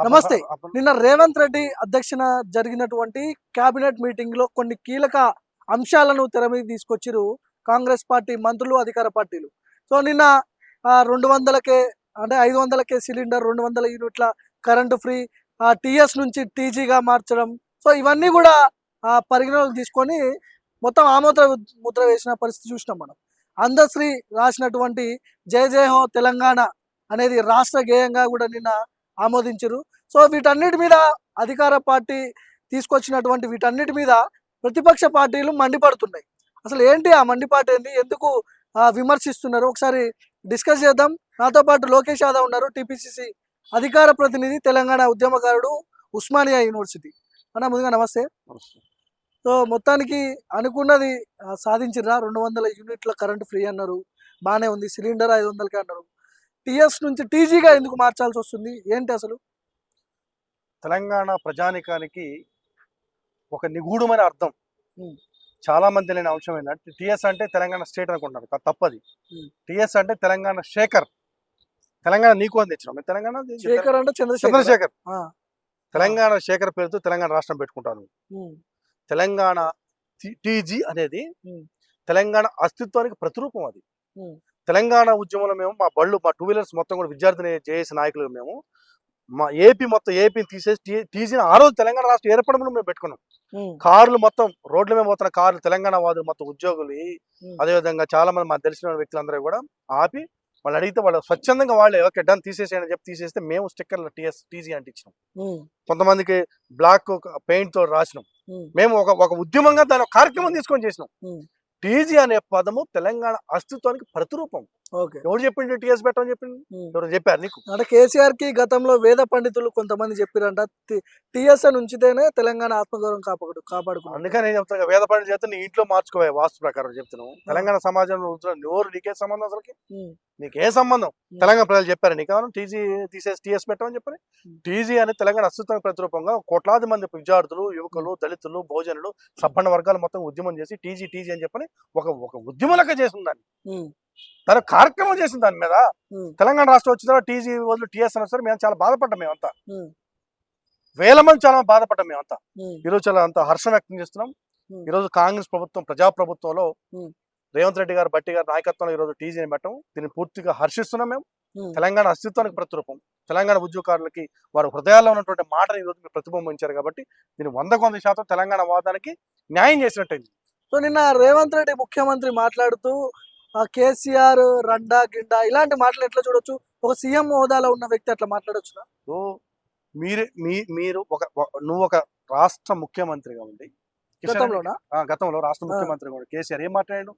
నమస్తే. నిన్న రేవంత్ రెడ్డి అధ్యక్షన జరిగినటువంటి కేబినెట్ మీటింగ్ లో కొన్ని కీలక అంశాలను తెర మీద తీసుకొచ్చిరు కాంగ్రెస్ పార్టీ మంత్రులు, అధికార పార్టీలు. సో నిన్న 200కే అంటే 500కే సిలిండర్, 200 యూనిట్ల కరెంటు ఫ్రీ, టీఎస్ నుంచి టీజీగా మార్చడం. సో ఇవన్నీ కూడా పరిగణలోకి తీసుకొని మొత్తం ఆమోద ముద్ర వేసిన పరిస్థితి చూసినాం మనం. అందశ్రీ రాసినటువంటి జయ జయ హో తెలంగాణ అనేది రాష్ట్ర గేయంగా కూడా నిన్న ఆమోదించరు. సో వీటన్నిటి మీద అధికార పార్టీ తీసుకొచ్చినటువంటి వీటన్నిటి మీద ప్రతిపక్ష పార్టీలు మండిపడుతున్నాయి. అసలు ఏంటి ఆ మండిపాటు ఏంటి, ఎందుకు విమర్శిస్తున్నారు, ఒకసారి డిస్కస్ చేద్దాం. నాతో పాటు లోకేష్ యాదవ్ ఉన్నారు, టీపీసీసీ అధికార ప్రతినిధి, తెలంగాణ ఉద్యమకారుడు, ఉస్మానియా యూనివర్సిటీ. అన్న ముందుగా నమస్తే. సో మొత్తానికి అనుకున్నది సాధించిర్రా? 200 యూనిట్ల కరెంటు ఫ్రీ అన్నారు, బాగానే ఉంది. సిలిండర్ 500కే అన్నారు. టీఎస్ నుంచి టీజీగా ఎందుకు మార్చాల్సి వస్తుంది, ఏంటి అసలు? తెలంగాణ ప్రజానికానికి ఒక నిగూఢమైన అర్థం, చాలా మంది లేని అంశం ఏంటంటే టీఎస్ అంటే తెలంగాణ స్టేట్ అనుకుంటున్నారు, తప్పది. టీఎస్ అంటే తెలంగాణ శేఖర్, తెలంగాణ నీకు అని తెచ్చినాం. తెలంగాణ శేఖర్ అంటే చంద్రశేఖర్, తెలంగాణ శేఖర్ పేరుతో తెలంగాణ రాష్ట్రం పెట్టుకుంటాను. తెలంగాణ టీజీ అనేది తెలంగాణ అస్తిత్వానికి ప్రతిరూపం. అది తెలంగాణ ఉద్యమంలో మేము మా బళ్ళు, మా 2 వీలర్స్ మొత్తం కూడా విద్యార్థిని జేఏసీ నాయకులు మేము మా ఏపీని తీసేసి టీజీని ఆ రోజు తెలంగాణ రాష్ట్రం ఏర్పడమని మేము పెట్టుకున్నాం. కార్లు మొత్తం రోడ్ల మీద పోతున్న కార్లు తెలంగాణ వాదులు మొత్తం ఉద్యోగులు, అదేవిధంగా చాలా మంది మాకు తెలిసిన వ్యక్తులందరూ కూడా ఆపి వాళ్ళు అడిగితే వాళ్ళు స్వచ్ఛందంగా వాళ్ళే ఓకే డన్ తీసేసేయని చెప్పి తీసేస్తే మేము స్టిక్కర్లు టీజీ అంటించినాం. కొంతమందికి బ్లాక్ పెయింట్ తో రాసినాం. మేము ఒక ఉద్యమంగా దాని కార్యక్రమం తీసుకొని చేసినాం. టీజీ అనే పదము తెలంగాణ అస్తిత్వానికి ప్రతిరూపం. ఎవరు చెప్పిండు టీఎస్ పెట్టమని చెప్పింది? ఎవరు చెప్పారు నీకు? అంటే కేసీఆర్ కి గతంలో వేద పండితులు కొంతమంది చెప్పారంట టీఎస్ అని ఉంచితేనే తెలంగాణ ఆత్మగౌరవం కాపాడుకో. అందుకని నేను చెప్తాను, వేద పండితులు చెప్తే నీ ఇంట్లో మార్చుకోవే, వాస్తు ప్రకారం చెప్తున్నావు. తెలంగాణ సమాజంలో ఎవరు నీకే సంబంధం? అసలుకి నీకే సంబంధం? తెలంగాణ ప్రజలు చెప్పారు నీకు టీజీ తీసేసి టీఎస్ పెట్టమని చెప్పని. టీజీ అనేది తెలంగాణ అస్తిత్వానికి ప్రతిరూపంగా కోట్లాది మంది విద్యార్థులు, యువకులు, దళితులు, బహుజనులు, సబ్బన్న వర్గాలు మొత్తం ఉద్యమం చేసి టీజీ అని చెప్పని ఒక ఉద్యమలక చేసింది దాన్ని, తన కార్యక్రమం చేసింది. దాని మీద తెలంగాణ రాష్ట్రం వచ్చిన తర్వాత టీజీ వదిలి టీఎస్ అన్న సరే మేము చాలా బాధపడ్డాం. మేమంతా వేల మంది చాలా బాధపడ్డాం. మేమంతా ఈరోజు చాలా అంత హర్షం వ్యక్తం చేస్తున్నాం. ఈరోజు కాంగ్రెస్ ప్రభుత్వం, ప్రజాప్రభుత్వంలో రేవంత్ రెడ్డి గారు, బట్టి గారి నాయకత్వంలో ఈరోజు టీజీని పెట్టడం, దీన్ని పూర్తిగా హర్షిస్తున్నాం. మేము తెలంగాణ అస్తిత్వానికి ప్రతిరూపం. తెలంగాణ ఉద్యోగకారులకి వారి హృదయాల్లో ఉన్నటువంటి మాటని ఈరోజు మీరు ప్రతిబింబించారు కాబట్టి దీన్ని 100% తెలంగాణ వాదానికి న్యాయం చేసినట్టయింది. సో నిన్న రేవంత్ రెడ్డి ముఖ్యమంత్రి మాట్లాడుతూ కేసీఆర్ రండా గిండా ఇలాంటి మాటలు ఎట్లా చూడొచ్చు? ఒక సీఎం హోదాలో ఉన్న వ్యక్తి అట్లా మాట్లాడొచ్చు? సో మీరు నువ్వు ఒక రాష్ట్ర ముఖ్యమంత్రిగా ఉండి, గతంలో రాష్ట్ర ముఖ్యమంత్రిగా ఉండి కేసీఆర్ ఏం మాట్లాడాడు?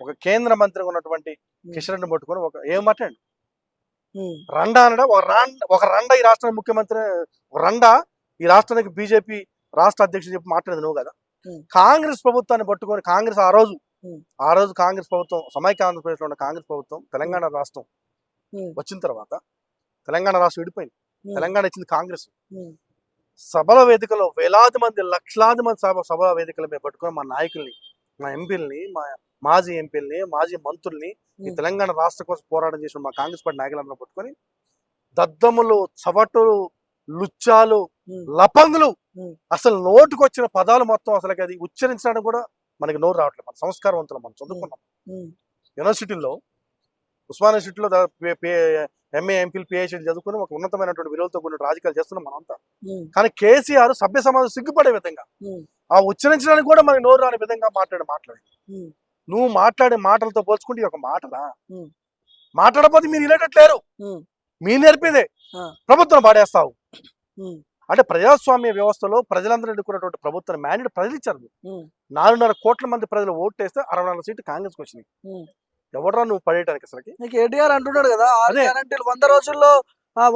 ఒక కేంద్ర మంత్రిగా ఉన్నటువంటి కిషన్ రెడ్డిని పట్టుకొని ఏం మాట్లాడు? రండా అనడా? ఒక రండా ఈ రాష్ట్ర ముఖ్యమంత్రి, ఒక రండా ఈ రాష్ట్రానికి బీజేపీ రాష్ట్ర అధ్యక్షుడు చెప్పి మాట్లాడేది నువ్వు కదా. కాంగ్రెస్ ప్రభుత్వాన్ని పట్టుకొని కాంగ్రెస్ ఆ రోజు కాంగ్రెస్ ప్రభుత్వం, సమైక్య ఆంధ్రప్రదేశ్ లో ఉన్న కాంగ్రెస్ ప్రభుత్వం తెలంగాణ రాష్ట్రం వచ్చిన తర్వాత తెలంగాణ రాష్ట్రం విడిపోయింది. తెలంగాణ ఇచ్చింది కాంగ్రెస్. సభల వేదికలో వేలాది మంది, లక్షలాది మంది సభల వేదికల మీద పట్టుకొని మా నాయకుల్ని, మా ఎంపీలని, మా మాజీ ఎంపీలని, మాజీ మంత్రుల్ని, ఈ తెలంగాణ రాష్ట్ర కోసం పోరాటం చేసిన మా కాంగ్రెస్ పార్టీ నాయకులందరూ పట్టుకొని దద్దములు, చవటులు, లుచ్చాలు, లపంగులు, అసలు నోటుకు వచ్చిన పదాలు మొత్తం అసలు అది ఉచ్చరించడానికి కూడా మనకి నోరు రావట్లేదు. మన సంస్కారవంతులు, మనం చదువుకున్నాం యూనివర్సిటీలో, ఉస్మానియా యూనివర్సిటీలో ఎంఏ, ఎంపీలు, పిహెచ్డీ చదువుకుని ఒక ఉన్నతమైనటువంటి విలువలతో కూడిన రాజకీయాలు చేస్తున్నాం మనంతా. కానీ కేసీఆర్ సభ్య సమాజం సిగ్గుపడే విధంగా, ఆ ఉచ్చరించడానికి కూడా మనకి నోరు రాని విధంగా మాట్లాడి నువ్వు మాట్లాడే మాటలతో పోల్చుకుంటే ఒక మాటలా? మాట్లాడకపోతే మీరు వినేటట్లేరు, మీరు నేర్పేదే ప్రభుత్వం పాడేస్తావు. అంటే ప్రజాస్వామ్య వ్యవస్థలో ప్రజలందరూ ఎన్నుకున్నటువంటి ప్రభుత్వం మ్యాండేట్ ప్రజలు ఇచ్చారు. 4.5 కోట్ల మంది ప్రజలు ఓటు వేస్తే 64 సీట్లు కాంగ్రెస్కి వచ్చినాయి. ఎవడరా నువ్వు పడేయడానికి? అసలుకి కేటీఆర్ అంటున్నాడు కదా 100 రోజుల్లో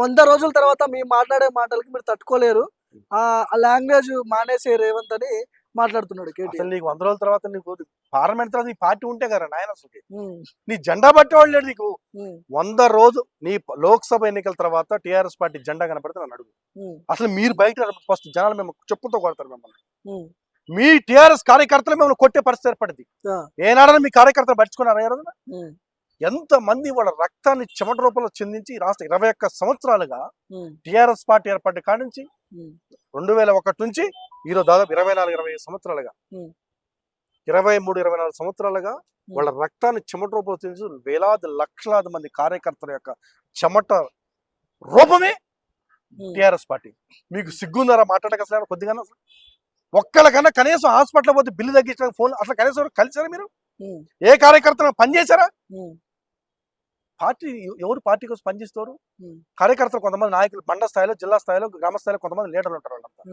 100 రోజుల తర్వాత మీరు మాట్లాడే మాటలకి మీరు తట్టుకోలేరు, ఆ లాంగ్వేజ్ మానేసే రేవంత్ అని మాట్లాడుతున్నాడు కేటీఆర్. అసలు నీకు 100 రోజుల తర్వాత నీకు పార్లమెంట్ తర్వాత నీ పార్టీ ఉంటే కదా నాయన, అసలు నీ జెండా పట్టేవాళ్ళు లేడు నీకు. 100 రోజు నీ లోక్సభ ఎన్నికల తర్వాత టీఆర్ఎస్ పార్టీ జెండా కనపడితే నన్ను అడుగు. అసలు మీరు బయట ఫస్ట్ జనాలు మేము చెప్పుతో కొడతారు మిమ్మల్ని. మీ టీఆర్ఎస్ కార్యకర్తలు మిమ్మల్ని కొట్టే పరిస్థితి ఏర్పడింది. ఏనాడని మీ కార్యకర్తలు పట్టించుకున్నారా? ఎంతమంది వాళ్ళ రక్తాన్ని చెమట రూపంలో చెందించి ఈ రాష్ట్ర 21 సంవత్సరాలుగా టిఆర్ఎస్ పార్టీ ఏర్పడ్డ కాడి నుంచి 2001 నుంచి ఈరోజు దాదాపు 24-25 సంవత్సరాలుగా 23-24 సంవత్సరాలుగా వాళ్ళ రక్తాన్ని చెమట రూపంలో చెందించి వేలాది లక్షలాది మంది కార్యకర్తల యొక్క చెమట రూపమే టిఆర్ఎస్ పార్టీ. మీకు సిగ్గుందారా మాట్లాడక అసలు కొద్దిగా అసలు ఒక్కళ్ళకన్నా కనీసం హాస్పిటల్ పోతే బిల్లు తగ్గించడానికి ఫోన్ అసలు కనీసం కలిసారా మీరు? ఏ కార్యకర్తలు పనిచేశారా? పార్టీ ఎవరు పార్టీ కోసం పనిచేస్తారు? కార్యకర్తలు కొంతమంది నాయకులు మండల స్థాయిలో, జిల్లా స్థాయిలో, గ్రామ స్థాయిలో కొంతమంది లీడర్లు ఉంటారు. వాళ్ళంతా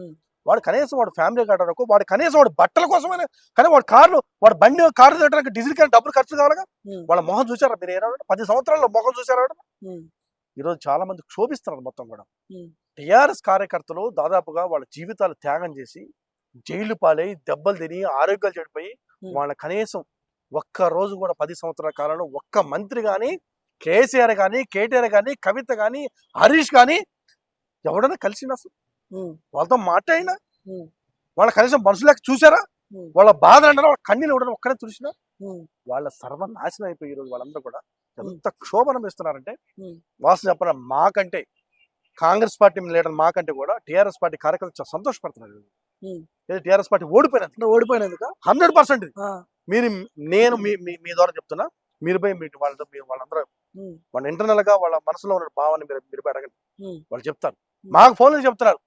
వాడు కనీసం వాడు ఫ్యామిలీ కట్టడానికి, వాడు కనీసం వాడు బట్టల కోసమైనా, కానీ వాడు కార్లు, వాడు బండి కారు తిట్టడానికి డీజిల్ కానీ డబ్బులు ఖర్చు కావాలిగా. వాళ్ళ మొహం చూసారా మీరు? 10 సంవత్సరాల్లో మొహం చూసారా? ఈరోజు చాలా మంది క్షోభిస్తున్నారు మొత్తం కూడా. టిఆర్ఎస్ కార్యకర్తలు దాదాపుగా వాళ్ళ జీవితాలు త్యాగం చేసి జైలు పాలై దెబ్బలు తిని ఆరోగ్యాలు చెడిపోయి వాళ్ళ కనీసం ఒక్క రోజు కూడా 10 సంవత్సరాల కాలంలో ఒక్క మంత్రి కానీ, కేసీఆర్ కానీ, కేటీఆర్ కానీ, కవిత కానీ, హరీష్ కానీ ఎవడన్నా కలిసిండు అసలు? వాళ్ళతో మాట్లాడినా? వాళ్ళ కనీసం మనుషులకు చూసారా? వాళ్ళ బాధ అంటే వాళ్ళ కన్నీళ్ళు ఎవడన్నా ఒక్కడే చూసినా? వాళ్ళ సర్వనాశనం అయిపోయి ఈరోజు వాళ్ళందరూ కూడా ఎంత క్షోభనం ఇస్తున్నారంటే, వాస్తవం చెప్పడం మాకంటే కాంగ్రెస్ పార్టీ లీడర్ మాకంటే కూడా టిఆర్ఎస్ పార్టీ కార్యకర్తలు చాలా సంతోషపడుతున్నారు. టిఆర్ఎస్ పార్టీ ఓడిపోయినందుక 100% మీరు నేను మీ ద్వారా చెప్తున్నా. మీరు పోయి వాళ్ళందరూ వాళ్ళ ఇంటర్నల్ గా వాళ్ళ మనసులో ఉన్న భావాన్ని మీరు అడగండి. వాళ్ళు చెప్తారు. మాకు ఫోన్లు చెప్తున్నారు,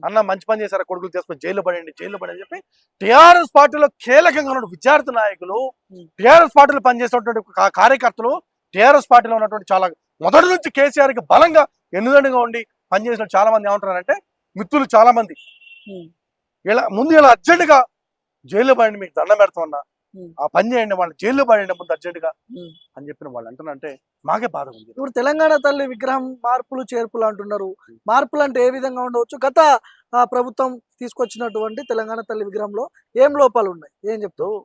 అన్న మంచి పని చేశారు, కొడుకులు తీసుకొని జైల్లో పడండి అని చెప్పి. టిఆర్ఎస్ పార్టీలో కీలకంగా ఉన్న విద్యార్థి నాయకులు, టిఆర్ఎస్ పార్టీలో పనిచేసినటువంటి కార్యకర్తలు, టిఆర్ఎస్ పార్టీలో ఉన్నటువంటి చాలా మొదటి నుంచి కేసీఆర్ కి బలంగా ఎన్నుదండుగా ఉండి పనిచేసిన చాలా మంది ఏమంటున్నారంటే, మిత్రులు చాలా మంది ఇలా అర్జెంటుగా జైల్లో పడండి, మీకు దండం పెడతామన్నా, ఆ పని చేయండి, వాళ్ళు జైల్లో పడండి ముందు అర్జెంటుగా అని చెప్పిన వాళ్ళు అంటున్నారంటే మాకే బాధ ఉంది. ఇప్పుడు తెలంగాణ తల్లి విగ్రహం మార్పులు చేర్పులు అంటున్నారు. మార్పులు అంటే ఏ విధంగా ఉండవచ్చు? గత ప్రభుత్వం తీసుకొచ్చినటువంటి తెలంగాణ తల్లి విగ్రహంలో ఏం లోపాలు ఉన్నాయి, ఏం చెప్తావు?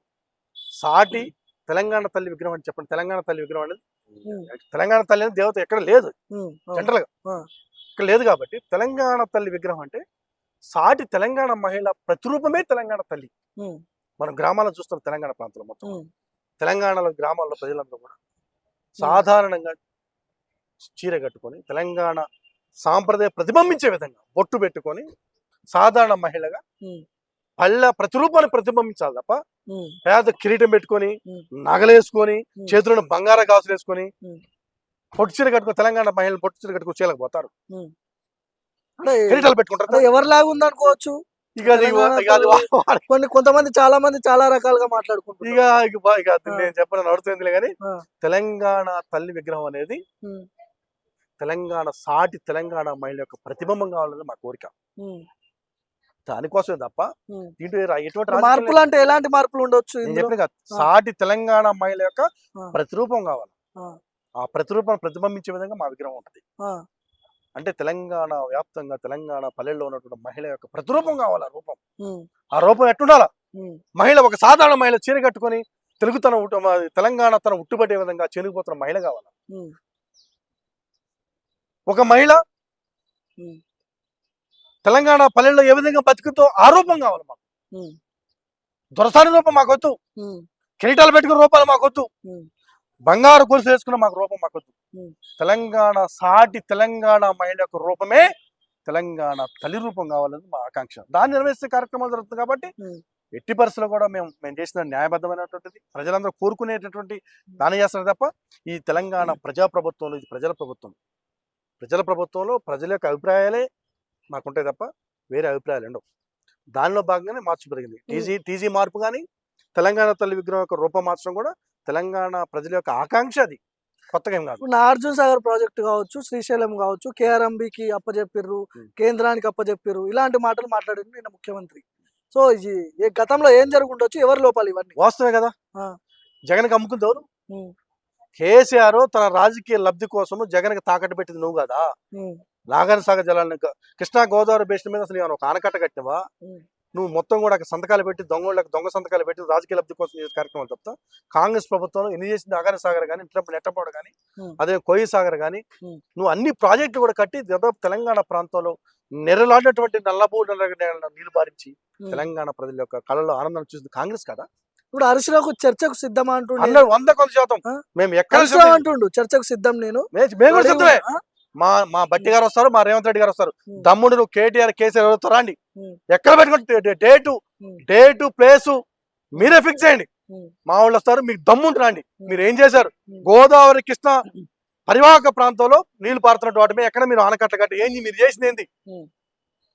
సాటి తెలంగాణ తల్లి విగ్రహం అని చెప్పండి. తెలంగాణ తల్లి విగ్రహం అనేది తెలంగాణ తల్లి అనేది దేవత ఎక్కడ లేదు, జనరల్ గా ఇక్కడ లేదు. కాబట్టి తెలంగాణ తల్లి విగ్రహం అంటే సాటి తెలంగాణ మహిళ ప్రతిరూపమే తెలంగాణ తల్లి. మనం గ్రామాల్లో చూస్తాం, తెలంగాణ ప్రాంతంలో మొత్తం తెలంగాణలో గ్రామాల్లో ప్రజలందరూ కూడా సాధారణంగా చీర కట్టుకొని తెలంగాణ సాంప్రదాయ ప్రతిబింబించే విధంగా బొట్టు పెట్టుకొని సాధారణ మహిళగా ప్రతిరూపాన్ని ప్రతిబింబించాలి తప్ప పేద కిరీటం పెట్టుకొని, నగలేసుకొని, చేతులను బంగార గాజులు వేసుకొని పొట్టు చీర కట్టుకొని తెలంగాణ మహిళలు పొట్టు చీర కట్టుకొని చేయలేకపోతారు. కిరీటాలు పెట్టుకుంటారు. ఎవరిలాగా ఉందనుకోవచ్చు. కొంతమంది చాలా మంది చాలా రకాలుగా మాట్లాడుకుంటారు. నేను చెప్పడం అడుగుతుంది కానీ తెలంగాణ తల్లి విగ్రహం అనేది తెలంగాణ సాటి తెలంగాణ మహిళ యొక్క ప్రతిబింబం కావాలనేది మా కోరిక. దానికోసమే తప్ప ఎటువంటి మార్పులు అంటే ఎలాంటి మార్పులు ఉండొచ్చు? సాటి తెలంగాణ మహిళ యొక్క ప్రతిరూపం కావాలి. ఆ ప్రతిరూపం ప్రతిబింబించే విధంగా మా విగ్రహం ఉంటది. అంటే తెలంగాణ వ్యాప్తంగా తెలంగాణ పల్లెల్లో ఉన్నటువంటి మహిళ యొక్క ప్రతిరూపం కావాలి. ఆ రూపం ఎట్టుండాలా? మహిళ ఒక సాధారణ మహిళ చీర కట్టుకొని తెలంగాణ తన ఉట్టుబట్టే విధంగా చెనిగిపోతున్న మహిళ కావాలా? ఒక మహిళ తెలంగాణ పల్లెల్లో ఏ విధంగా బతుకుతో ఆ రూపం కావాలి మాకు. దొరసాని రూపం మాకొద్దు, కిరీటాలు పెట్టుకున్న రూపాలు మాకొద్దు, బంగారు గొలుసు వేసుకున్న మాకు రూపం మాకొద్దు. తెలంగాణ సాటి తెలంగాణ మహిళ యొక్క రూపమే తెలంగాణ తల్లి రూపం కావాలని మా ఆకాంక్ష. దాన్ని నెరవేర్చే కార్యక్రమాలు జరుగుతుంది. కాబట్టి ఎట్టి పరిస్థితుల్లో కూడా మేము చేసిన న్యాయబద్ధమైనటువంటిది, ప్రజలందరూ కోరుకునేటటువంటి దాని చేస్తున్నారు తప్ప ఈ తెలంగాణ ప్రజాప్రభుత్వంలో ఇది ప్రజల ప్రభుత్వం. ప్రజల ప్రభుత్వంలో ప్రజల యొక్క అభిప్రాయాలే మాకుంటాయి తప్ప వేరే అభిప్రాయాలు ఉండవు. దానిలో భాగంగానే మార్పు జరిగింది. టీజీ మార్పు కానీ తెలంగాణ తల్లి విగ్రహం యొక్క రూపం మార్చడం కూడా తెలంగాణ ప్రజల యొక్క ఆకాంక్ష. అది కొత్తగా ఏం కాదు. నాగార్జున సాగర్ ప్రాజెక్టు కావచ్చు, శ్రీశైలం కావచ్చు, కేఆర్ఎంబికి అప్పచెప్పిర్రు, కేంద్రానికి అప్పచెప్పిర్రు, ఇలాంటి మాటలు మాట్లాడింది నిన్న ముఖ్యమంత్రి. సో ఈ గతంలో ఏం జరుగుండొచ్చు, ఎవరి లోపాలు ఇవన్నీ? వాస్తవే కదా. జగన్కి అమ్ముకుంది ఎవరు? కేసీఆర్ తన రాజకీయ లబ్ధి కోసము జగన్కి తాకట్టు పెట్టింది నువ్వు కదా. నాగార్జున సాగర్ జలాన్ని కృష్ణా గోదావరి బేసిన మీద అసలు ఒక ఆనకట్ట కట్టినవా? నువ్వు మొత్తం కూడా సంతకాలు పెట్టి దొంగ సంతకాలు పెట్టి రాజకీయ లబ్ధి కోసం కార్యక్రమాలు చెప్తా. కాంగ్రెస్ ప్రభుత్వంలో ఎన్ని చేసింది? నాగార్జున సాగర్ కానీ, నెట్టపాడు కానీ, అదే కోయి సాగర్ కానీ, నువ్వు అన్ని ప్రాజెక్టులు కూడా కట్టి దాదాపు తెలంగాణ ప్రాంతంలో నెరలాడినటువంటి నల్లబూడ నీళ్లు బారించి తెలంగాణ ప్రజల యొక్క కళలో ఆనందం చూసింది కాంగ్రెస్ కదా. ఇప్పుడు హరీష్ రావుకు చర్చకు సిద్ధమా అంటుండే 100% ఆ? మేము ఎక్కడ హరీష్ రావు అంటుండు చర్చకు సిద్ధం నేను మేము కూడా సిద్ధమే. ఆ? మా బట్టి గారు వస్తారు, మా రేవంత్ రెడ్డి గారు వస్తారు. ఉమ్. దమ్ముడు నువ్వు కేటీఆర్ కేసీఆర్ ఎవరితో రండి, ఉమ్. ఎక్కడ పెట్టుకుంటే డేటు ప్లేసు మీరే ఫిక్స్ చేయండి. ఉమ్. మా వాళ్ళు వస్తారు, మీకు దమ్ముంటు రండి. ఉమ్. మీరు ఏం చేశారు? ఉమ్. గోదావరి కృష్ణ పరివాహక ప్రాంతంలో నీళ్లు పారుతున్నట్టు వాటి మీద ఎక్కడ మీరు ఆనకట్ట కట్టి ఏంది మీరు చేసింది ఏంది? ఉమ్.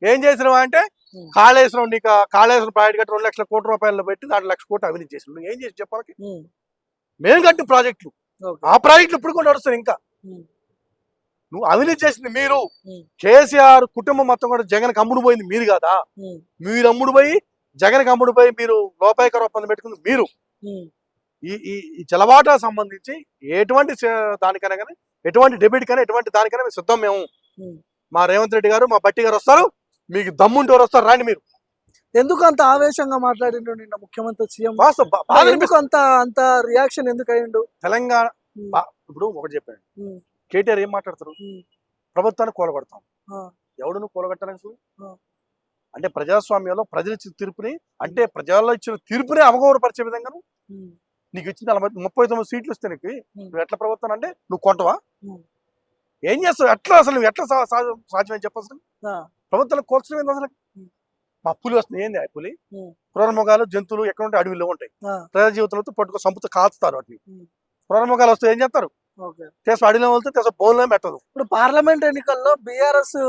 ఏం చేసినావా అంటే ఉమ్. కాళేశ్వరం నీకు కాళేశ్వరం ప్రాజెక్ట్ కట్టి 2 లక్షల కోట్ల రూపాయలు పెట్టి దాంట్లో 1 లక్ష కోట్లు అవినీతి చేసిన నువ్వు ఏం చేసి చెప్పాలి? ఉమ్. మేము కట్టిన ప్రాజెక్టులు, ఓకే. ఆ ప్రాజెక్టులు ఇప్పుడు కూడా నడుస్తాయి. ఇంకా ఉమ్. నువ్వు అవినీతి చేసింది మీరు. ఉమ్. కేసీఆర్ కుటుంబం మొత్తం కూడా జగన్ అమ్ముడు పోయింది మీరు కాదా? ఉమ్. మీరు అమ్ముడు పోయి జగన్ అమ్ముడు పోయి మీరు లోపాయకర ఒప్పందం పెట్టుకుంది మీరు. ఉమ్. ఈ చెలవాటా సంబంధించి ఎటువంటి దానికైనా కానీ, ఎటువంటి డెబిట్ కానీ, ఎటువంటి దానికైనా మేము సిద్ధం. మేము ఉమ్. మా రేవంత్ రెడ్డి గారు, మా బట్టి గారు వస్తారు. మీకు దమ్ముంటే ఎవరు వస్తారు రండి. మీరు ఎందుకు అంత ఆవేశంగా మాట్లాడిండు నిన్న ముఖ్యమంత్రి సీఎం? వాస్తవం బాధ ఎందుకు అంత అంత రియాక్షన్ ఎందుకు అయ్యిండు? తెలంగాణ ఉమ్. ఇప్పుడు ఒకటి చెప్పాడు, ఉమ్. కేటీఆర్ ఏం మాట్లాడతారు? ఉమ్. ప్రభుత్వాన్ని కూలగొడతాం. ఆ. ఎవడు నువ్వు కూలగొట్టడానికి? ఆ. అంటే ప్రజాస్వామ్యంలో ప్రజలు ఇచ్చిన తీర్పుని, అంటే ప్రజల్లో ఇచ్చిన తీర్పుని అవగౌరవపరిచే విధంగా ఉమ్. నీకు ఇచ్చిన 39 సీట్లు వస్తే నీకు నువ్వు ఎట్లా ప్రభుత్వం అంటే నువ్వు కొంటవా? ఉమ్. ఏం చేస్తావు? ఎట్లా అసలు నువ్వు ఎట్లా సాధ్యమని చెప్పు. అసలు ఆ. ప్రభుత్వాన్ని కోల్చడం ఏంది అసలు? ఉమ్. మా పులి వస్తుంది ఏంది? ఆ పులి ఉమ్. క్రూరమృగాలు జంతువులు ఎక్కడ ఉంటాయి? అడవిలో ఉంటాయి. ఆ. ప్రజా జీవితంలో పట్టుకో సంపుతో కాల్చుతారు వాటిని. ఉమ్. క్రూరమృగాలు వస్తే ఏం చేస్తారు? ఓకే. చేసి అడవిలో వెళ్తే చేసి బోన్లో పెట్టదు. ఇప్పుడు పార్లమెంట్ ఎన్నికల్లో బీఆర్ఎస్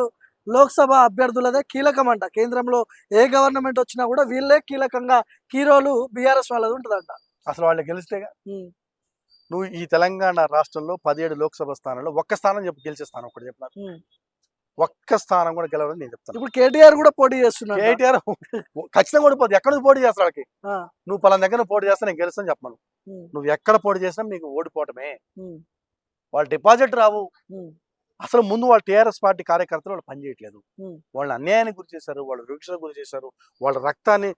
లోక్సభ అభ్యర్థులదే కీలకం అంట. కేంద్రంలో ఏ గవర్నమెంట్ వచ్చినా కూడా వీళ్ళే కీలకంగా కీరోలు బీఆర్ఎస్ వాళ్ళది ఉంటుందంట. అసలు వాళ్ళు గెలిస్తేగా. ఉమ్. నువ్వు ఈ తెలంగాణ రాష్ట్రంలో 17 లోక్సభ స్థానాల్లో ఒక్క స్థానం చెప్పు గెలిచే స్థానం ఒకటి చెప్పిన. ఉమ్. ఒక్క స్థానం కూడా గెలవని నేను చెప్తాను. ఇప్పుడు కేటీఆర్ కూడా పోటీ చేస్తున్నాడు. కేటీఆర్ ఖచ్చితంగా ఓడిపోతుంది. ఎక్కడ నుంచి పోటీ చేస్తాడు వాళ్ళకి? ఆ. నువ్వు పలానా దగ్గర పోటీ చేస్తా నేను గెలుస్తాను చెప్పను. ఉమ్. నువ్వు ఎక్కడ పోటీ చేసినా మీకు ఓడిపోవటమే. ఉమ్. వాళ్ళ డిపాజిట్ రావు. ఉమ్. అసలు ముందు వాళ్ళ టీఆర్ఎస్ పార్టీ కార్యకర్తలు వాళ్ళు పనిచేయట్లేదు. ఉమ్. వాళ్ళు అన్యాయానికి గురి చేశారు, వాళ్ళు వివక్షకు గురి చేశారు, వాళ్ళ రక్తాన్ని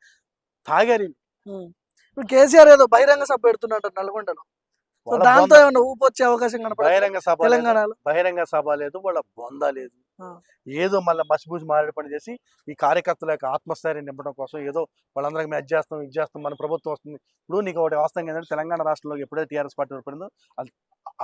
తాగారు. ఉమ్. ఇప్పుడు కేసీఆర్ ఏదో బహిరంగ సభ పెడుతున్నట్టు నల్గొండలో. సో వాళ్ళ దాంతో బొంద ఏమన్నా ఊపు వచ్చే అవకాశం కనపడదు బహిరంగ సభ లేదు, తెలంగాణలో? బహిరంగ సభ లేదు, వాళ్ళ బొంద లేదు. ఆ. ఏదో మళ్ళీ మసిబూసి మారేడు పని చేసి ఈ కార్యకర్తల యొక్క ఆత్మస్థైర్యం నింపడం కోసం ఏదో వాళ్ళందరికీ మేము అది చేస్తాం ఇది చేస్తాం మన ప్రభుత్వం వస్తుంది. ఇప్పుడు నీకు ఒకటి వాస్తవం ఏంటంటే తెలంగాణ రాష్ట్రంలో ఎప్పుడైతే టీఆర్ఎస్ పార్టీ ఏర్పడిందో అది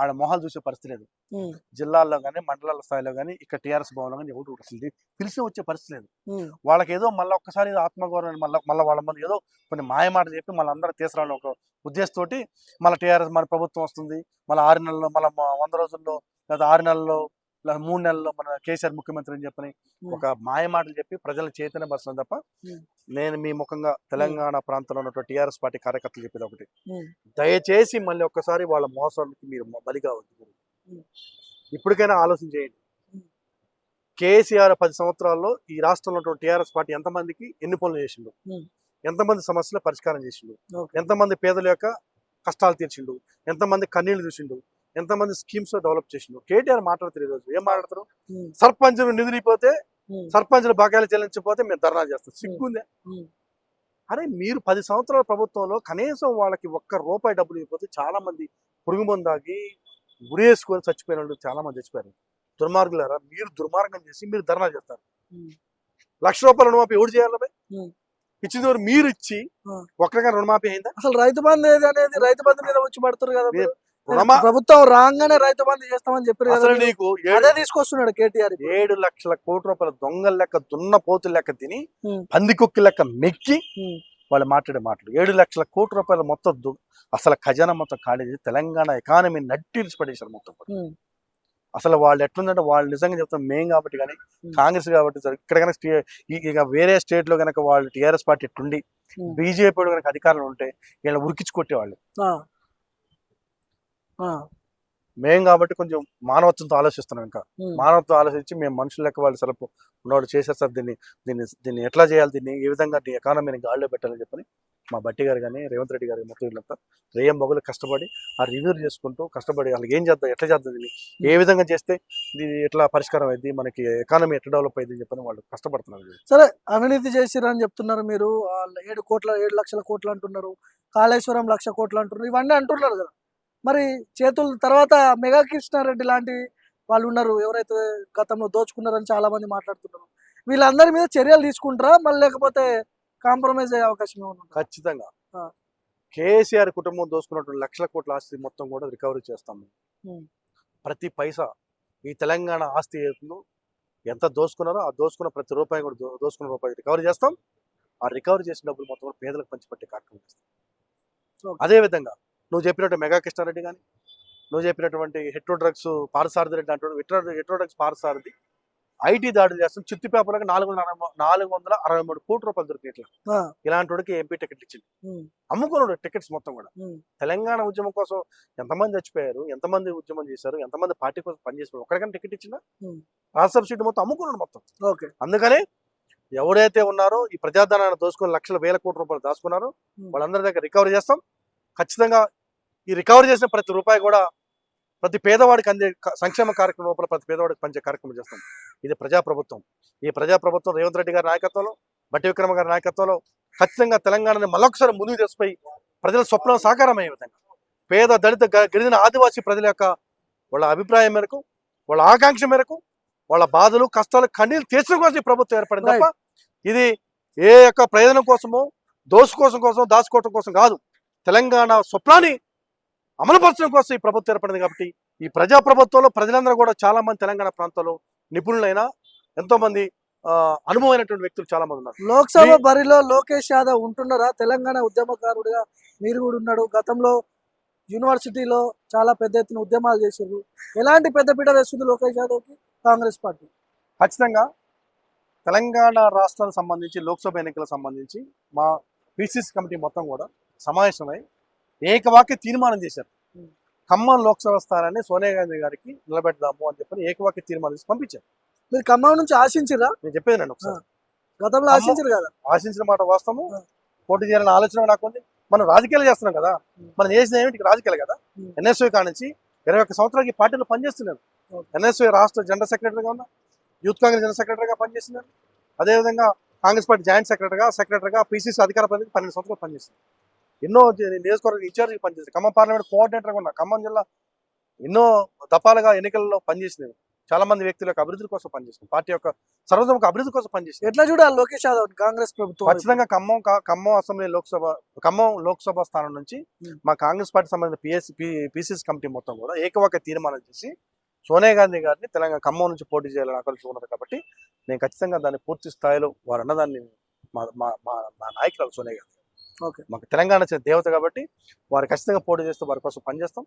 ఆడ మొహాలు చూసే పరిస్థితి లేదు. ఉమ్. జిల్లాల్లో కానీ మండలాల స్థాయిలో కానీ ఇక్కడ టీఆర్ఎస్ భవన్లో కానీ ఎవరు అసలు పిలిచి వచ్చే పరిస్థితి లేదు. ఉమ్. వాళ్ళకి ఏదో మళ్ళీ ఒక్కసారి ఆత్మగౌరవం మళ్ళీ వాళ్ళ ముందు ఏదో కొన్ని మాయమాట చెప్పి మళ్ళీ అందరూ తీసుకురావాలని ఒక ఉద్దేశంతోటి మళ్ళీ టీఆర్ఎస్ మన ప్రభుత్వం వస్తుంది, మళ్ళీ 6 నెలల్లో, మళ్ళీ 100 రోజుల్లో, లేదా 6 నెలల్లో, లేదా 3 నెలల్లో మన కేసీఆర్ ముఖ్యమంత్రి అని చెప్పని ఒక మాయ మాటలు చెప్పి ప్రజల చైతన్యపరచడం తప్ప నేను మీ ముఖంగా తెలంగాణ ప్రాంతంలో ఉన్నటువంటి టీఆర్ఎస్ పార్టీ కార్యకర్తలు చెప్పేది ఒకటి, దయచేసి మళ్ళీ ఒక్కసారి వాళ్ళ మోసానికి మీరు బలిగా వద్దు. ఇప్పటికైనా ఆలోచన చేయండి. కేసీఆర్ 10 సంవత్సరాల్లో ఈ రాష్ట్రంలో ఉన్నటువంటి టీఆర్ఎస్ పార్టీ ఎంతమందికి ఎన్ని పనులు చేసిండు, ఎంతమంది సమస్యలు పరిష్కారం చేసిండు, ఎంతమంది పేదల యొక్క కష్టాలు తీర్చిండు, ఎంతమంది కన్నీళ్లు చూసిండు, ఎంతమంది స్కీమ్స్ డెవలప్ చేసిండు. కేటీఆర్ మాట్లాడుతారు. ఈ రోజు ఏం మాట్లాడతారు? సర్పంచులు నిధులిపోతే, సర్పంచులు బకాయిలు చెల్లించకపోతే మేము ధర్నా చేస్తాం. సిగ్గుందే? అరే మీరు 10 సంవత్సరాల ప్రభుత్వంలో కనీసం వాళ్ళకి ₹1 డబ్బులు ఇవ్వకపోతే చాలా మంది పురుగు మందాగి ఉరేసుకొని చచ్చిపోయిన వాళ్ళు చాలా మంది చచ్చిపోయారు. దుర్మార్గులారా, మీరు దుర్మార్గం చేసి మీరు ధర్నా చేస్తారు. ₹1,00,000 రుణమాఫీ ఎవరు చేయాలి? ఇచ్చింది ఎవరు? మీరు ఇచ్చి ఒక్కరిగా రుణమాఫీ అయిందా? అసలు రైతు బంధు ఏది అనేది రైతు బంధు మీద వచ్చి పడుతున్నారు కదా. ప్రభుత్వం రాగానే రైతు బంధు చేస్తామని చెప్పారు కదా. నీకు అదే తీసుకొస్తున్నాడు కేటీఆర్. 7 లక్షల కోట్ల రూపాయల దొంగల లెక్క, దున్న పోతుల లెక్క తిని, పందికొక్కి లెక్క మెక్కి వాళ్ళు మాట్లాడే మాటలు. 7 లక్షల కోట్ల రూపాయల మొత్తం అసలు ఖజానా మొత్తం ఖాళీ చేసి తెలంగాణ ఎకానమీ నట్టిల్చి పడేశారు మొత్తం. అసలు వాళ్ళు ఎట్లుందంటే వాళ్ళు నిజంగా చెప్తాం మేం కాబట్టి కానీ కాంగ్రెస్ కాబట్టి ఇక్కడ కనుక ఇక వేరే స్టేట్ లో కనుక వాళ్ళు టీఆర్ఎస్ పార్టీ ఎట్లుండి బీజేపీ కనుక అధికారంలో ఉంటే వీళ్ళని ఉరికించి కొట్టేవాళ్ళు. మేం కాబట్టి కొంచెం మానవత్వంతో ఆలోచిస్తున్నాం. ఇంకా మానవత్వం ఆలోచించి మేము మనుషుల లెక్క వాళ్ళు సలపు ఉన్నవాడు చేశారు సార్. దీన్ని ఎట్లా చేయాలి, దీన్ని ఏ విధంగా ఎకానమీని గాడిలో పెట్టాలని చెప్పని మా బట్టి గారు కానీ రేవంత్ రెడ్డి గారు మొత్తం వీళ్ళంతా రేయం బొగులు కష్టపడి ఆ రివ్యూ చేసుకుంటూ కష్టపడి వాళ్ళకి ఏం చేద్దాం, ఎట్లా చేద్దాం, దీన్ని ఏ విధంగా చేస్తే ఇది ఎట్లా పరిష్కారం అయింది, మనకి ఎకానమీ ఎట్లా డెవలప్ అయింది అని చెప్పని వాళ్ళు కష్టపడుతున్నారు. సరే, అవినీతి చేసిరని చెప్తున్నారు మీరు. 7 లక్షల కోట్లు అంటున్నారు, కాళేశ్వరం 1,00,000 కోట్లు అంటున్నారు, ఇవన్నీ అంటున్నారు కదా. మరి చేతుల తర్వాత మెగా కృష్ణారెడ్డి లాంటి వాళ్ళు ఉన్నారు, ఎవరైతే గతంలో దోచుకున్నారని చాలా మంది మాట్లాడుతున్నారు. వీళ్ళందరి మీద చర్యలు తీసుకుంటారా మళ్ళీ, లేకపోతే కాంప్రమైజ్ అయ్యే అవకాశం ఏమన్నా? ఖచ్చితంగా కేసీఆర్ కుటుంబం దోసుకున్నటువంటి లక్షల కోట్ల ఆస్తి మొత్తం కూడా రికవరీ చేస్తాం. ఉమ్. ప్రతి పైసా ఈ తెలంగాణ ఆస్తి ఏదో ఎంత దోసుకున్నారో ఆ దోసుకున్న ప్రతి రూపాయి కూడా దోసుకున్న రూపాయి రికవరీ చేస్తాం. ఆ రికవరీ చేసిన డబ్బులు మొత్తం కూడా పేదలకు పంచిపెట్టే కార్యక్రమం చేస్తాం. Okay. అదేవిధంగా నువ్వు చెప్పినట్టు మెగా కృష్ణారెడ్డి కానీ, నువ్వు చెప్పినటువంటి హెట్రో డ్రగ్స్ పారసారథి రెడ్డి అంటాడు, హెట్రో డ్రగ్స్ పారసారథి ఐటీ దాడులు చేస్తాం. చిత్తు పేపర్లకు 463 కోట్ల రూపాయలు దొరికినాయి. ఇట్లా ఆ, ఇలాంటి వాడికి ఎంపీ టికెట్లు ఇచ్చింది, ఉమ్, అమ్ముకున్నాడు టికెట్స్ మొత్తం కూడా. ఉమ్, తెలంగాణ ఉద్యమం కోసం ఎంతమంది చచ్చిపోయారు, ఎంతమంది ఉద్యమం చేశారు, ఎంతమంది పార్టీ కోసం పనిచేసారు, ఒక్కడికైనా టికెట్ ఇచ్చిందా? ఉమ్. రాజ్యసభ సీటు మొత్తం అమ్ముకున్నాడు మొత్తం. ఓకే. అందుకనే ఎవరైతే ఉన్నారో ఈ ప్రజాధనాన్ని దోసుకొని లక్షల వేల కోట్ల రూపాయలు దాచుకున్నారో వాళ్ళందరి దగ్గర రికవరీ చేస్తాం. ఖచ్చితంగా ఈ రికవరీ చేసిన ప్రతి రూపాయి కూడా ప్రతి పేదవాడికి అందే సంక్షేమ కార్యక్రమం లోపల ప్రతి పేదవాడికి పంచే కార్యక్రమం చేస్తాం. ఇది ప్రజాప్రభుత్వం. ఈ ప్రజాప్రభుత్వం రేవంత్ రెడ్డి గారి నాయకత్వంలో, బట్టి విక్రమ గారి నాయకత్వంలో ఖచ్చితంగా తెలంగాణని మళ్ళొకసారి ముందుకు తీసుకుపోయి ప్రజల స్వప్నం సాకారం అయ్యే విధంగా పేద దళిత గిరిజన ఆదివాసీ ప్రజల యొక్క వాళ్ళ అభిప్రాయం మేరకు, వాళ్ళ ఆకాంక్ష మేరకు, వాళ్ళ బాధలు కష్టాలు కన్నీళ్ళు తీర్చడం కోసం ఈ ప్రభుత్వం ఏర్పడింది తప్ప ఇది ఏ యొక్క ప్రయోజనం కోసమో దాచుకోవడం కోసం కాదు. తెలంగాణ స్వప్నాన్ని అమలుపరచడం కోసం ఈ ప్రభుత్వం ఏర్పడింది. కాబట్టి ఈ ప్రజా ప్రభుత్వంలో ప్రజలందరూ కూడా చాలా మంది తెలంగాణ ప్రాంతాల్లో నిపుణులైన ఎంతో మంది అనుభవమైనటువంటి వ్యక్తులు చాలా మంది ఉన్నారు. లోక్సభ బరిలో లోకేష్ యాదవ్ ఉంటున్నారా? తెలంగాణ ఉద్యమకారుడిగా మీరు కూడా ఉన్నాడు. గతంలో యూనివర్సిటీలో చాలా పెద్ద ఎత్తున ఉద్యమాలు చేశారు. ఎలాంటి పెద్దపీట వేస్తుంది లోకేష్ యాదవ్కి కాంగ్రెస్ పార్టీ? ఖచ్చితంగా తెలంగాణ రాష్ట్రానికి సంబంధించి లోక్సభ ఎన్నికలకు సంబంధించి మా పిసిసి కమిటీ మొత్తం కూడా సమావేశమై ఏకవాక్య తీర్మానం చేశారు. ఖమ్మం లోక్సభ స్థానాన్ని సోనియా గాంధీ గారికి నిలబెడదాము అని చెప్పి ఏకవాక్య తీర్మానం చేసి పంపించారు. మీరు ఖమ్మం నుంచి ఆశించిరా? నేను చెప్పేది నేను ఒకసారి గతంలో ఆశించారు కదా? ఆశించిన మాట వాస్తవము. పోటీ చేయాలని ఆలోచన నాకు ఉంది. మనం రాజకీయాలు చేస్తున్నాం కదా, మనం చేసిన ఏమిటి రాజకీయాలు కదా. ఎన్ఎస్ఓ కాడ నుంచి 21 సంవత్సరాలకి పార్టీలో పనిచేస్తున్నారు. ఎన్ఎస్ఓ రాష్ట్ర జనరల్ సెక్రటరీగా ఉన్నా, యూత్ కాంగ్రెస్ జనరల్ సెక్రటరీగా పనిచేస్తున్నారు. అదేవిధంగా కాంగ్రెస్ పార్టీ జాయింట్ సెక్రటరీగా పిసిసి అధికార ప్రతినిధి 12 సంవత్సరాలు పనిచేస్తున్నారు. ఎన్నో నియోజకవర్గ ఇన్ఛార్జిగా పనిచేస్తారు. ఖమ్మం పార్లమెంట్ కోఆర్డినేటర్గా ఉన్నా. ఖమ్మం జిల్లా ఎన్నో దఫాలుగా ఎన్నికల్లో పనిచేసినారు. చాలా మంది వ్యక్తుల యొక్క అభివృద్ధి కోసం పనిచేస్తారు. పార్టీ యొక్క సర్వతోముఖ అభివృద్ధి కోసం పనిచేస్తారు. ఎట్లా చూడాలి లోకేష్ యాదవ్ కాంగ్రెస్ ప్రభుత్వం? ఖచ్చితంగా ఖమ్మం అసెంబ్లీ ఖమ్మం లోక్సభ స్థానం నుంచి మా కాంగ్రెస్ పార్టీ సంబంధించిన పిసిసి కమిటీ మొత్తం కూడా ఏకవాక్య తీర్మానం చేసి సోనియా గాంధీ గారిని తెలంగాణ ఖమ్మం నుంచి పోటీ చేయాలని ఆకర్షణ ఉన్నది. కాబట్టి నేను ఖచ్చితంగా దాన్ని పూర్తి స్థాయిలో వారు అన్నదాన్ని మా నాయకురాలు సోనియా గాంధీ మాకు తెలంగాణ దేవత కాబట్టి వారు ఖచ్చితంగా పోటీ చేస్తూ వారి కోసం పనిచేస్తాం.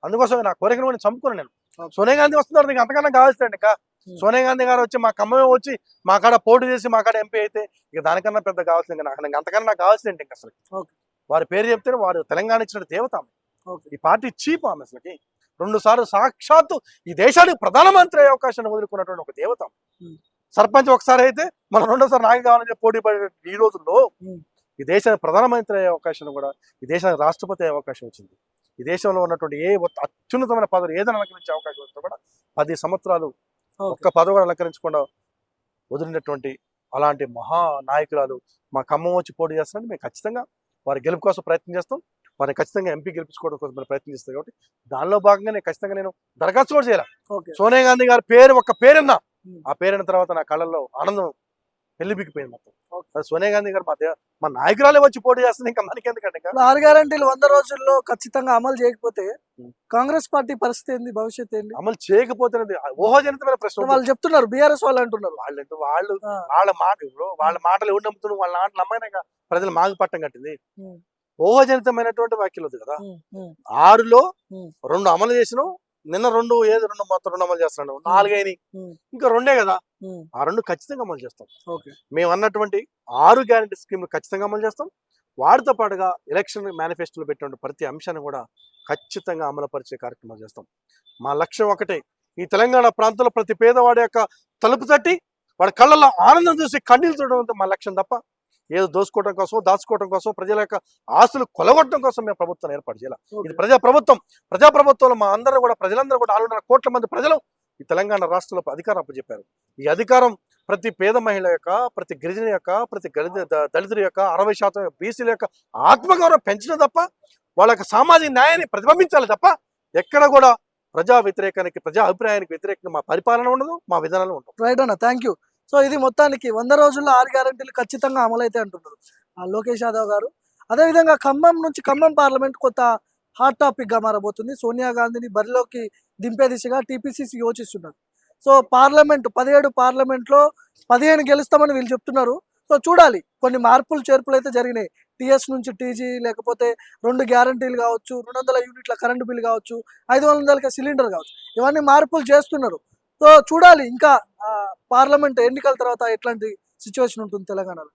అందుకోసం నా కోరికను కూడా చంపుకున్నాను నేను. సోనియా గాంధీ వస్తున్నారు, నీకు అంతకన్నా కావాల్సిందండి. ఇంకా సోనియా గాంధీ గారు వచ్చి మా ఖమ్మమే వచ్చి మా కాడ పోటీ చేసి మా కాడ ఎంపీ అయితే ఇక దానికన్నా పెద్ద కావాల్సింది నాకు అంతకన్నా నాకు కావాల్సింది ఇంకా అసలు. వారి పేరు చెప్తే వారు తెలంగాణ ఇచ్చిన దేవత ఆమె. ఈ పార్టీ చీప్ ఆమె. అసలుకి 2 సార్లు సాక్షాత్తు ఈ దేశానికి ప్రధానమంత్రి అయ్యే అవకాశాన్ని వదులుకున్నటువంటి ఒక దేవత. సర్పంచ్ ఒకసారి అయితే మనం 2వ సారి నాకు కావాలని చెప్పి పోటీ పడే ఈ రోజుల్లో ఈ దేశానికి ప్రధానమంత్రి అయ్యే అవకాశం కూడా, ఈ దేశానికి రాష్ట్రపతి అయ్యే అవకాశం వచ్చింది. ఈ దేశంలో ఉన్నటువంటి ఏ అత్యున్నతమైన పదవి ఏదైనా అలంకరించే అవకాశం వచ్చినా కూడా 10 సంవత్సరాలు ఒక్క పదవి కూడా అలంకరించకుండా వదిలినటువంటి అలాంటి మహా నాయకురాలు మా ఖమ్మం వచ్చి పోటీ చేస్తారని మేము ఖచ్చితంగా వారి గెలుపు కోసం ప్రయత్నం చేస్తాం. వారిని ఖచ్చితంగా ఎంపీ గెలిపించుకోవడం కోసం మేము ప్రయత్నం చేస్తాం. కాబట్టి దానిలో భాగంగా నేను దరఖాస్తు కూడా చేయాలి. సోనియా గాంధీ గారి పేరు ఒక్క పేరున్నా ఆ పేరున్న తర్వాత నా కళ్ళల్లో ఆనందం పెళ్లిబిక్కిపోయింది మొత్తం. సోనియా గాంధీ గారు మా నాయకురాలే వచ్చి పోటీ చేస్తుంది, ఇంకా మనకి ఎందుకంటే 6 గ్యారెంటీలు 100 రోజుల్లో ఖచ్చితంగా అమలు చేయకపోతే కాంగ్రెస్ పార్టీ పరిస్థితి ఏంది, భవిష్యత్తు ఏంది? అమలు చేయకపోతే ఊహాజనితమైన ప్రశ్న వాళ్ళు చెప్తున్నారు, బీఆర్ఎస్ వాళ్ళు అంటున్నారు. వాళ్ళ మాటలు ఎవరు నమ్ముతున్నారు? వాళ్ళ మాటలు నమ్మైనాక ప్రజలు మాగు పట్టం కట్టింది. ఊహాజనితమైనటువంటి వ్యాఖ్యలు వద్దు కదా. 6లో 2 అమలు చేసినాం, నిన్న 2 మొత్తం 2 అమలు చేస్తున్నాడు, 4 అయినాయి, ఇంకా 2 కదా. ఆ 2 ఖచ్చితంగా అమలు చేస్తాం. మేము అన్నటువంటి 6 గ్యారెంటీ స్కీమ్లు ఖచ్చితంగా అమలు చేస్తాం. వాటితో పాటుగా ఎలక్షన్ మేనిఫెస్టోలో పెట్టిన ప్రతి అంశాన్ని కూడా ఖచ్చితంగా అమలుపరిచే కార్యక్రమాలు చేస్తాం. మా లక్ష్యం ఒకటే, ఈ తెలంగాణ ప్రాంతంలో ప్రతి పేదవాడి యొక్క తలుపు తట్టి వాడి కళ్ళల్లో ఆనందం చూసి కన్నీళ్ళు చూడడం మా లక్ష్యం తప్ప ఏదో దోసుకోవడం కోసం దాచుకోవడం కోసం ప్రజల యొక్క ఆస్తులు కొలగొట్టడం కోసం మేము ప్రభుత్వాన్ని ఏర్పాటు చేయాలి. ఇది ప్రజాప్రభుత్వంలో మా అందరూ కూడా ప్రజలందరూ కూడా 6.5 కోట్ల మంది ప్రజలు ఈ తెలంగాణ రాష్ట్రంలో అధికారం అప్పచెప్పారు. ఈ అధికారం ప్రతి పేద మహిళ యొక్క, ప్రతి గిరిజన యొక్క, ప్రతి దళితుల యొక్క, 60% బీసీల యొక్క ఆత్మగౌరవం పెంచడం తప్ప వాళ్ళ యొక్క సామాజిక న్యాయాన్ని ప్రతిబింబించాలి తప్ప ఎక్కడ కూడా ప్రజా వ్యతిరేకానికి, ప్రజా అభిప్రాయానికి వ్యతిరేకంగా మా పరిపాలన ఉండదు, మా విధానాలు ఉండవు. రైట్ అన్న, థ్యాంక్ యూ. సో ఇది మొత్తానికి 100 రోజుల్లో 6 గ్యారెంటీలు ఖచ్చితంగా అమలైతే అంటున్నారు లోకేష్ యాదవ్ గారు. అదేవిధంగా ఖమ్మం నుంచి ఖమ్మం పార్లమెంట్ కొత్త హాట్ టాపిక్ గా మారబోతుంది. సోనియా గాంధీని బరిలోకి దింపే దిశగా టీపీసీసీ యోచిస్తున్నారు. సో పార్లమెంట్ 17 పార్లమెంట్లో 15 గెలుస్తామని వీళ్ళు చెప్తున్నారు. సో చూడాలి, కొన్ని మార్పులు చేర్పులు అయితే జరిగినాయి. టీఎస్ నుంచి టీజీ, లేకపోతే 2 గ్యారంటీలు కావచ్చు, 200 యూనిట్ల కరెంటు బిల్ కావచ్చు, 500 సిలిండర్ కావచ్చు, ఇవన్నీ మార్పులు చేస్తున్నారు. సో చూడాలి ఇంకా పార్లమెంట్ ఎన్నికల తర్వాత ఎట్లాంటి సిచ్యువేషన్ ఉంటుంది తెలంగాణలో.